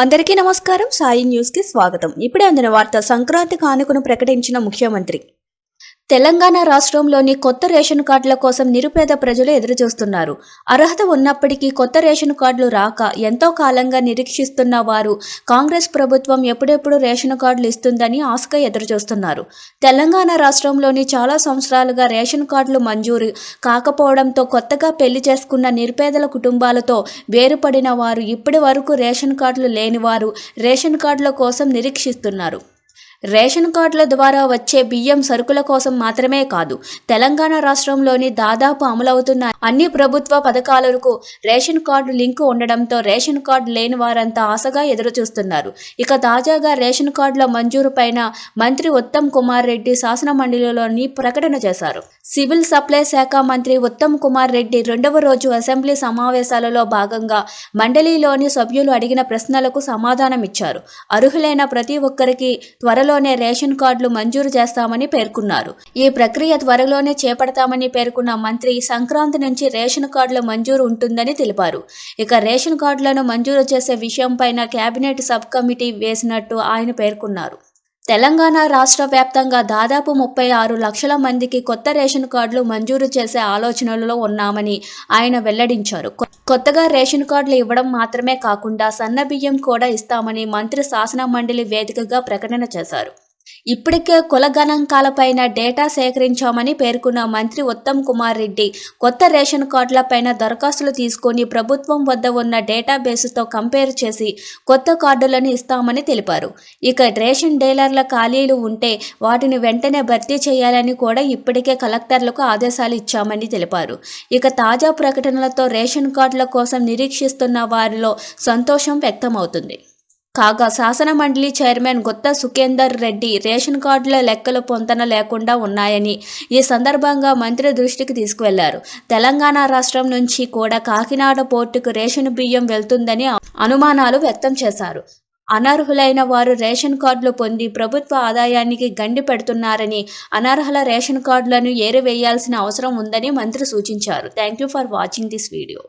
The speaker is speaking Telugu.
అందరికీ నమస్కారం. సాయి న్యూస్ కి స్వాగతం. ఇప్పుడే అందిన వార్త. సంక్రాంతి కానుకను ప్రకటించిన ముఖ్యమంత్రి. తెలంగాణ రాష్ట్రంలోని కొత్త రేషన్ కార్డుల కోసం నిరుపేద ప్రజలు ఎదురుచూస్తున్నారు. అర్హత ఉన్నప్పటికీ కొత్త రేషన్ కార్డులు రాక ఎంతో కాలంగా నిరీక్షిస్తున్న వారు కాంగ్రెస్ ప్రభుత్వం ఎప్పుడెప్పుడు రేషన్ కార్డులు ఇస్తుందని ఆశగా ఎదురుచూస్తున్నారు. తెలంగాణ రాష్ట్రంలోని చాలా సంవత్సరాలుగా రేషన్ కార్డులు మంజూరు కాకపోవడంతో కొత్తగా పెళ్లి చేసుకున్న నిరుపేదల కుటుంబాలతో వేరుపడిన వారు ఇప్పటి వరకు రేషన్ కార్డులు లేని వారు రేషన్ కార్డుల కోసం నిరీక్షిస్తున్నారు. రేషన్ కార్డుల ద్వారా వచ్చే బియ్యం సరుకుల కోసం మాత్రమే కాదు, తెలంగాణ రాష్ట్రంలోని దాదాపు అమలవుతున్న అన్ని ప్రభుత్వ పథకాలకు రేషన్ కార్డు లింకు ఉండడంతో రేషన్ కార్డు లేని వారంతా ఆశగా ఎదురుచూస్తున్నారు. ఇక తాజాగా రేషన్ కార్డుల మంజూరు పైన మంత్రి ఉత్తమ్ కుమార్ రెడ్డి శాసన మండలిలోని ప్రకటన చేశారు. సివిల్ సప్లై శాఖ మంత్రి ఉత్తమ్ కుమార్ రెడ్డి రెండవ రోజు అసెంబ్లీ సమావేశాలలో భాగంగా మండలిలోని సభ్యులు అడిగిన ప్రశ్నలకు సమాధానమిచ్చారు. అర్హులైన ప్రతి ఒక్కరికి త్వరలోనే రేషన్ కార్డులు మంజూరు చేస్తామని పేర్కొన్నారు. ఈ ప్రక్రియ త్వరలోనే చేపడతామని పేర్కొన్న మంత్రి సంక్రాంతి నుంచి రేషన్ కార్డుల మంజూరు ఉంటుందని తెలిపారు. ఇక రేషన్ కార్డులను మంజూరు చేసే విషయంపైన కేబినెట్ సబ్ కమిటీ వేసినట్టు ఆయన పేర్కొన్నారు. తెలంగాణ రాష్ట్ర వ్యాప్తంగా దాదాపు 36 లక్షల మందికి కొత్త రేషన్ కార్డులు మంజూరు చేసే ఆలోచనలో ఉన్నామని ఆయన వెల్లడించారు. కొత్తగా రేషన్ కార్డులు ఇవ్వడం మాత్రమే కాకుండా సన్న బియ్యం కూడా ఇస్తామని మంత్రి శాసన మండలి వేదికగా ప్రకటన చేశారు. ఇప్పటికే కుల గణాంకాలపైన డేటా సేకరించామని పేర్కొన్న మంత్రి ఉత్తమ్ కుమార్ రెడ్డి కొత్త రేషన్ కార్డులపైన దరఖాస్తులు తీసుకొని ప్రభుత్వం వద్ద ఉన్న డేటాబేస్తో కంపేర్ చేసి కొత్త కార్డులను ఇస్తామని తెలిపారు. ఇక రేషన్ డీలర్ల ఖాళీలు ఉంటే వాటిని వెంటనే భర్తీ చేయాలని కూడా ఇప్పటికే కలెక్టర్లకు ఆదేశాలు ఇచ్చామని తెలిపారు. ఇక తాజా ప్రకటనలతో రేషన్ కార్డుల కోసం నిరీక్షిస్తున్న వారిలో సంతోషం వ్యక్తమవుతుంది. కాగా శాసన మండలి చైర్మన్ గుత్త సుఖేందర్ రెడ్డి రేషన్ కార్డుల లెక్కలు పొంతన లేకుండా ఉన్నాయని ఈ సందర్భంగా మంత్రి దృష్టికి తీసుకువెళ్లారు. తెలంగాణ రాష్ట్రం నుంచి కూడా కాకినాడ పోర్టుకు రేషన్ బియ్యం వెళ్తుందని అనుమానాలు వ్యక్తం చేశారు. అనర్హులైన వారు రేషన్ కార్డులు పొంది ప్రభుత్వ ఆదాయానికి గండి పెడుతున్నారని, అనర్హుల రేషన్ కార్డులను ఏరివేయాల్సిన అవసరం ఉందని మంత్రి సూచించారు. Thank you for watching this video.